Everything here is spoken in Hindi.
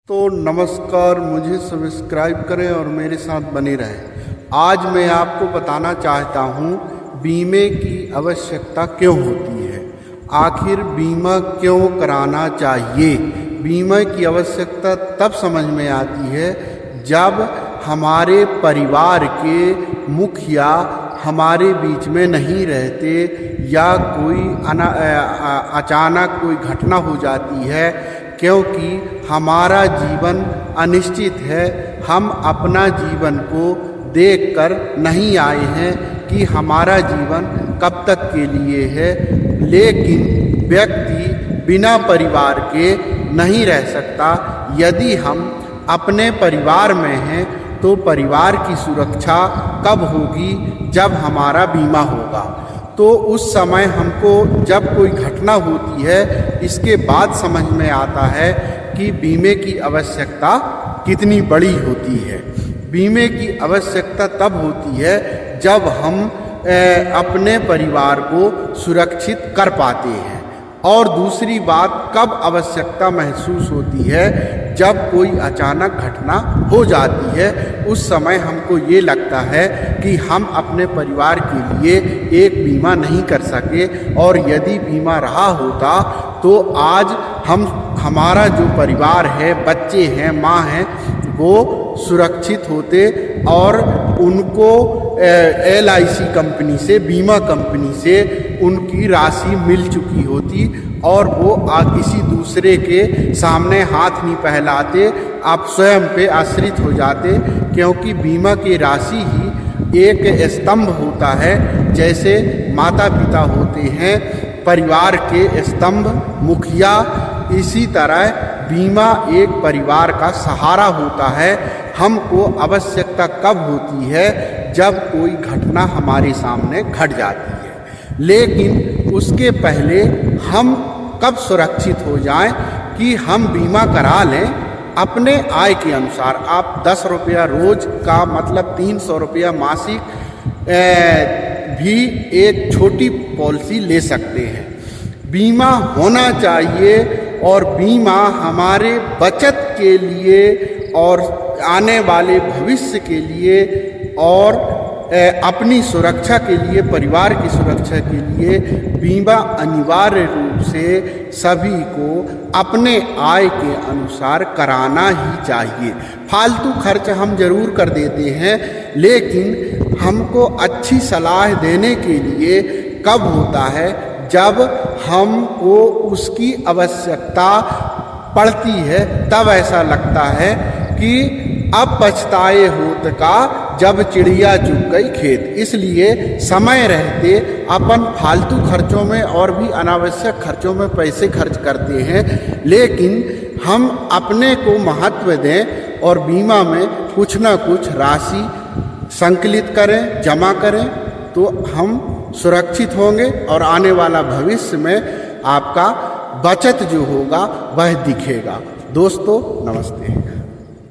तो नमस्कार, मुझे सब्सक्राइब करें और मेरे साथ बने रहें। आज मैं आपको बताना चाहता हूँ बीमे की आवश्यकता क्यों होती है, आखिर बीमा क्यों कराना चाहिए। बीमा की आवश्यकता तब समझ में आती है जब हमारे परिवार के मुखिया हमारे बीच में नहीं रहते या कोई अचानक कोई घटना हो जाती है, क्योंकि हमारा जीवन अनिश्चित है। हम अपना जीवन को देखकर नहीं आए हैं कि हमारा जीवन कब तक के लिए है, लेकिन व्यक्ति बिना परिवार के नहीं रह सकता। यदि हम अपने परिवार में हैं तो परिवार की सुरक्षा कब होगी, जब हमारा बीमा होगा। तो उस समय हमको जब कोई घटना होती है, इसके बाद समझ में आता है कि बीमे की आवश्यकता कितनी बड़ी होती है। बीमे की आवश्यकता तब होती है जब हम अपने परिवार को सुरक्षित कर पाते हैं। और दूसरी बात, कब आवश्यकता महसूस होती है, जब कोई अचानक घटना हो जाती है। उस समय हमको ये लगता है कि हम अपने परिवार के लिए एक बीमा नहीं कर सके, और यदि बीमा रहा होता तो आज हमारा जो परिवार है, बच्चे हैं, माँ हैं, वो सुरक्षित होते और उनको LIC कंपनी से, बीमा कंपनी से उनकी राशि मिल चुकी होती और वो किसी दूसरे के सामने हाथ नहीं फैलाते, आप स्वयं पे आश्रित हो जाते। क्योंकि बीमा की राशि ही एक स्तंभ होता है। जैसे माता पिता होते हैं परिवार के स्तंभ, मुखिया, इसी तरह बीमा एक परिवार का सहारा होता है। हमको आवश्यकता कब होती है, जब कोई घटना हमारे सामने घट जाती है। लेकिन उसके पहले हम कब सुरक्षित हो जाएं कि हम बीमा करा लें अपने आय के अनुसार। आप 10 रुपया रोज का मतलब 300 रुपया मासिक भी एक छोटी पॉलिसी ले सकते हैं। बीमा होना चाहिए और बीमा हमारे बचत के लिए और आने वाले भविष्य के लिए और अपनी सुरक्षा के लिए, परिवार की सुरक्षा के लिए बीमा अनिवार्य रूप से सभी को अपने आय के अनुसार कराना ही चाहिए। फालतू खर्च हम जरूर कर देते हैं, लेकिन हमको अच्छी सलाह देने के लिए कब होता है, जब हमको उसकी आवश्यकता पड़ती है। तब ऐसा लगता है कि अब पछताए होत का, जब चिड़िया चुग गई खेत। इसलिए समय रहते अपन फालतू खर्चों में और भी अनावश्यक खर्चों में पैसे खर्च करते हैं, लेकिन हम अपने को महत्व दें और बीमा में कुछ ना कुछ राशि संकलित करें, जमा करें, तो हम सुरक्षित होंगे और आने वाला भविष्य में आपका बचत जो होगा वह दिखेगा। दोस्तों नमस्ते।